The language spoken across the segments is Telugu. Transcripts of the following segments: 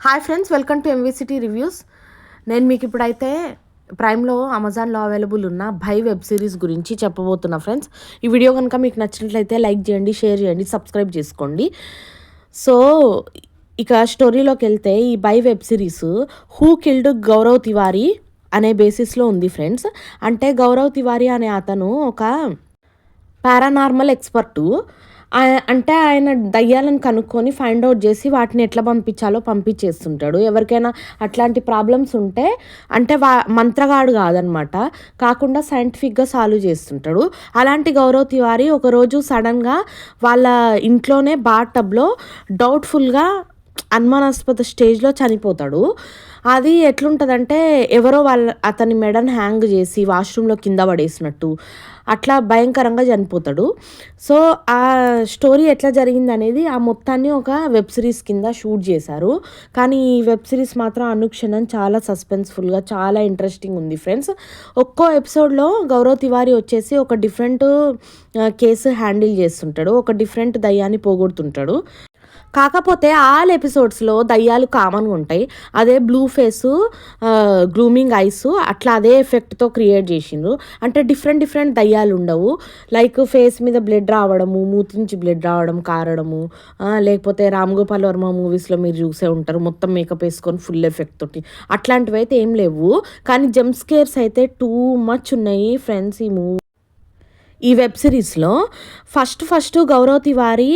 Hi friends, welcome to MV City reviews. నేను మీకు ఇప్పుడైతే ప్రైమ్లో అమెజాన్లో అవైలబుల్ ఉన్న భై వెబ్ సిరీస్ గురించి చెప్పబోతున్నా ఫ్రెండ్స్. ఈ వీడియో కనుక మీకు నచ్చినట్లయితే లైక్ చేయండి, షేర్ చేయండి, సబ్స్క్రైబ్ చేసుకోండి. సో ఇక స్టోరీలోకి వెళ్తే ఈ భై web series who killed Gaurav Tiwari అనే బేసిస్లో ఉంది ఫ్రెండ్స్. అంటే గౌరవ్ తివారీ అనే అతను ఒక పారానార్మల్ ఎక్స్పర్టు. అంటే ఆయన దయ్యాలను కనుక్కొని ఫైండ్ అవుట్ చేసి వాటిని ఎట్లా పంపించాలో పంపించేస్తుంటాడు. ఎవరికైనా అట్లాంటి ప్రాబ్లమ్స్ ఉంటే అంటే మంత్రగాడు కాదనమాట, కాకుండా సైంటిఫిక్గా సాల్వ్ చేస్తుంటాడు. అలాంటి గౌరవ్ తివారీ ఒకరోజు సడన్గా వాళ్ళ ఇంట్లోనే బాత్ టబ్లో డౌట్ఫుల్గా అనుమానాస్పద స్టేజ్లో చనిపోతాడు. అది ఎట్లుంటుందంటే ఎవరో అతని మెడని హ్యాంగ్ చేసి వాష్రూమ్లో కింద పడేసినట్టు అట్లా భయంకరంగా చనిపోతాడు. సో ఆ స్టోరీ ఎట్లా జరిగింది అనేది ఆ మొత్తాన్ని ఒక వెబ్ సిరీస్ కింద షూట్ చేశారు. కానీ ఈ వెబ్ సిరీస్ మాత్రం అనుక్షణం చాలా సస్పెన్స్ఫుల్గా చాలా ఇంట్రెస్టింగ్ ఉంది ఫ్రెండ్స్. ఒక్కో ఎపిసోడ్లో గౌరవ్ తివారీ వచ్చేసి ఒక డిఫరెంట్ కేసు హ్యాండిల్ చేస్తుంటాడు, ఒక డిఫరెంట్ దయ్యాన్ని పోగొడుతుంటాడు. కాకపోతే ఆల్ ఎపిసోడ్స్లో దయ్యాలు కామన్గా ఉంటాయి. అదే బ్లూ ఫేసు, గ్లూమింగ్ ఐస్ అట్లా అదే ఎఫెక్ట్తో క్రియేట్ చేసిండ్రు. అంటే డిఫరెంట్ దయ్యాలు ఉండవు. లైక్ ఫేస్ మీద బ్లడ్ రావడము, మూతి నుంచి బ్లడ్ రావడం, కారడము, లేకపోతే రామ్ గోపాల్ వర్మ మూవీస్లో మీరు చూసే ఉంటారు మొత్తం మేకప్ వేసుకొని ఫుల్ ఎఫెక్ట్ తోటి. అట్లాంటివి అయితే ఏం లేవు. కానీ జంప్ స్కేర్స్ అయితే టూ మచ్ ఉన్నాయి ఫ్రెండ్స్ ఈ వెబ్ సిరీస్లో. ఫస్ట్ గౌరవ్ తివారీ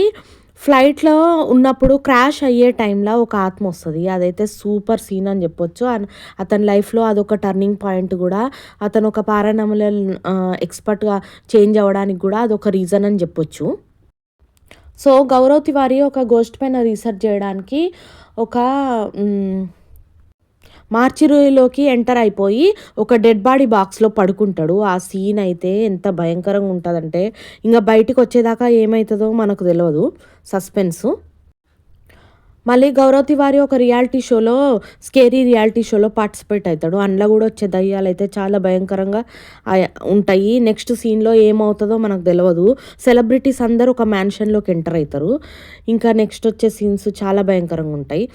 ఫ్లైట్లో ఉన్నప్పుడు క్రాష్ అయ్యే టైంలో ఒక ఆత్మ వస్తుంది. అదైతే సూపర్ సీన్ అని చెప్పొచ్చు. అతని లైఫ్లో అదొక టర్నింగ్ పాయింట్ కూడా. అతను ఒక పారానార్మల్ ఎక్స్పర్ట్గా చేంజ్ అవ్వడానికి కూడా అదొక రీజన్ అని చెప్పొచ్చు. సో గౌరవ్ తివారీ ఒక గోస్ట్ పైన రీసెర్చ్ చేయడానికి ఒక మార్చిలోకి ఎంటర్ అయిపోయి ఒక డెడ్ బాడీ బాక్స్లో పడుకుంటాడు. ఆ సీన్ అయితే ఎంత భయంకరంగా ఉంటుందంటే ఇంకా బయటికి వచ్చేదాకా ఏమవుతుందో మనకు తెలియదు, సస్పెన్సు. మళ్ళీ గౌరవ్ తివారీ ఒక రియాలిటీ షోలో, స్కేరీ రియాలిటీ షోలో పార్టిసిపేట్ అవుతాడు. అందులో కూడా వచ్చే దయ్యాలు అయితే చాలా భయంకరంగా ఉంటాయి. నెక్స్ట్ సీన్లో ఏమవుతుందో మనకు తెలియదు. సెలబ్రిటీస్ అందరూ ఒక మ్యాన్షన్లోకి ఎంటర్ అవుతారు. ఇంకా నెక్స్ట్ వచ్చే సీన్స్ చాలా భయంకరంగా ఉంటాయి.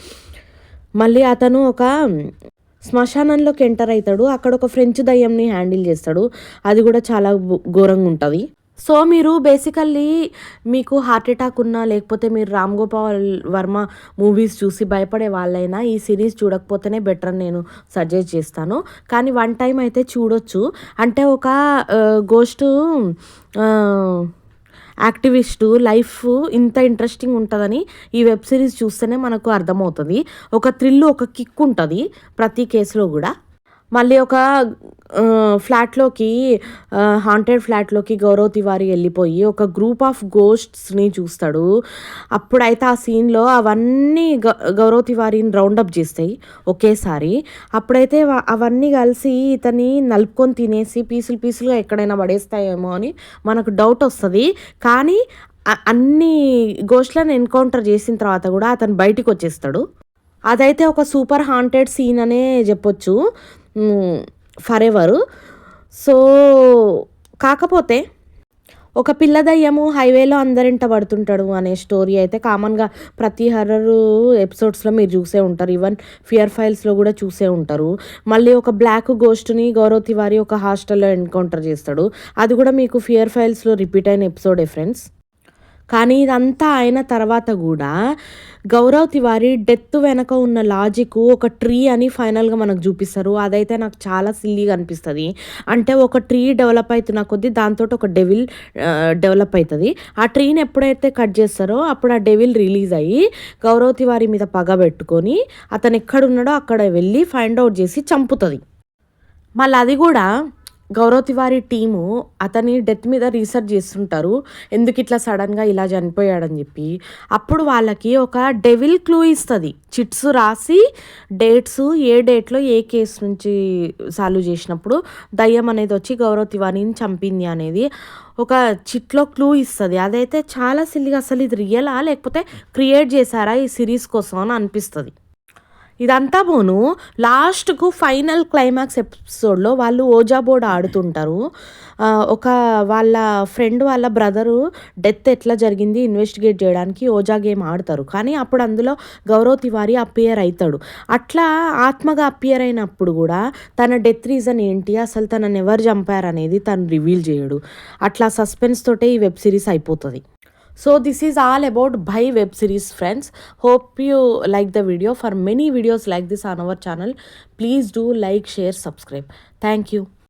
మళ్ళీ అతను ఒక శ్మశానంలోకి ఎంటర్ అవుతాడు. అక్కడ ఒక ఫ్రెంచ్ దయ్యంని హ్యాండిల్ చేస్తాడు. అది కూడా చాలా ఘోరంగా ఉంటుంది. సో మీరు బేసికల్లీ మీకు హార్ట్ అటాక్ ఉన్నా, లేకపోతే మీరు రామ్ గోపాల్ వర్మ మూవీస్ చూసి భయపడే వాళ్ళైనా ఈ సిరీస్ చూడకపోతేనే బెటర్ అని నేను సజెస్ట్ చేస్తాను. కానీ వన్ టైం అయితే చూడొచ్చు. అంటే ఒక గోస్ట్ యాక్టివిస్టు లైఫ్ ఇంత ఇంట్రెస్టింగ్ ఉంటుందని ఈ వెబ్ సిరీస్ చూస్తేనే మనకు అర్థమవుతుంది. ఒక థ్రిల్, ఒక కిక్ ఉంటుంది ప్రతి కేసులో కూడా. మళ్ళీ ఒక ఫ్లాట్లోకి, హాంటెడ్ ఫ్లాట్లోకి గౌరవ్ తివారీ వెళ్ళిపోయి ఒక గ్రూప్ ఆఫ్ గోస్ట్స్ని చూస్తాడు. అప్పుడైతే ఆ సీన్లో అవన్నీ గౌరవ్ తివారీని రౌండప్ చేస్తాయి ఒకేసారి. అప్పుడైతే అవన్నీ కలిసి ఇతన్ని నలుపుకొని తినేసి పీసులుగా ఎక్కడైనా పడేస్తాయేమో అని మనకు డౌట్ వస్తుంది. కానీ అన్ని గోస్ట్లను ఎన్కౌంటర్ చేసిన తర్వాత కూడా అతను బయటికి వచ్చేస్తాడు. అదైతే ఒక సూపర్ హాంటెడ్ సీన్ అనే చెప్పొచ్చు ఫర్ ఎవర్. సో కాకపోతే ఒక పిల్ల దయ్యము హైవేలో అందరింట పడుతుంటాడు అనే స్టోరీ అయితే కామన్గా ప్రతి హర్రర్ ఎపిసోడ్స్లో మీరు చూసే ఉంటారు. ఈవెన్ ఫియర్ ఫైల్స్లో కూడా చూసే ఉంటారు. మళ్ళీ ఒక బ్లాక్ గోస్ట్ని గౌరవ్ తివారీ ఒక హాస్టల్లో ఎన్కౌంటర్ చేస్తాడు. అది కూడా మీకు ఫియర్ ఫైల్స్లో రిపీట్ అయిన ఎపిసోడే ఫ్రెండ్స్. కానీ ఇదంతా అయిన తర్వాత కూడా గౌరవ్ తివారీ డెత్ వెనక ఉన్న లాజిక్ ఒక ట్రీ అని ఫైనల్గా మనకు చూపిస్తారు. అదైతే నాకు చాలా సిల్లీగా అనిపిస్తుంది. అంటే ఒక ట్రీ డెవలప్ అవుతున్న కొద్దీ దాంతో ఒక డెవిల్ డెవలప్ అవుతుంది. ఆ ట్రీని ఎప్పుడైతే కట్ చేస్తారో అప్పుడు ఆ డెవిల్ రిలీజ్ అయ్యి గౌరవ్ తివారీ మీద పగ పెట్టుకొని అతను ఎక్కడున్నాడో అక్కడ వెళ్ళి ఫైండ్ అవుట్ చేసి చంపుతుంది. మళ్ళీ అది కూడా గౌరవ్ తివారీ టీము అతని డెత్ మీద రీసెర్చ్ చేస్తుంటారు, ఎందుకు ఇట్లా సడన్గా ఇలా చనిపోయాడని చెప్పి. అప్పుడు వాళ్ళకి ఒక డెవిల్ క్లూ ఇస్తుంది. చిట్స్ రాసి డేట్స్, ఏ డేట్లో ఏ కేసు నుంచి సాల్వ్ చేసినప్పుడు దయ్యం అనేది వచ్చి గౌరవ్ తివారీని చంపింది అనేది ఒక చిట్లో క్లూ ఇస్తుంది. అదైతే చాలా సిల్లిగా, అసలు ఇది రియలా లేకపోతే క్రియేట్ చేశారా ఈ సిరీస్ కోసం అని అనిపిస్తుంది. ఇదంతా పోను లాస్ట్కు ఫైనల్ క్లైమాక్స్ ఎపిసోడ్లో వాళ్ళు ఓజా బోర్డ్ ఆడుతుంటారు. ఒక వాళ్ళ ఫ్రెండ్ వాళ్ళ బ్రదరు డెత్ ఎట్లా జరిగింది ఇన్వెస్టిగేట్ చేయడానికి ఓజా గేమ్ ఆడతారు. కానీ అప్పుడు అందులో గౌరవ్ తివారీ అపియర్ అవుతాడు. అట్లా ఆత్మగా అపియర్ అయినప్పుడు కూడా తన డెత్ రీజన్ ఏంటి, అసలు తనని ఎవరు చంపారనేది తను రివీల్ చేయడు. అట్లా సస్పెన్స్ తోటే ఈ వెబ్ సిరీస్ అయిపోతుంది. So this is all about Bhai web series, friends. Hope you like the video. For many videos like this on our channel, please do like, share, subscribe. Thank you.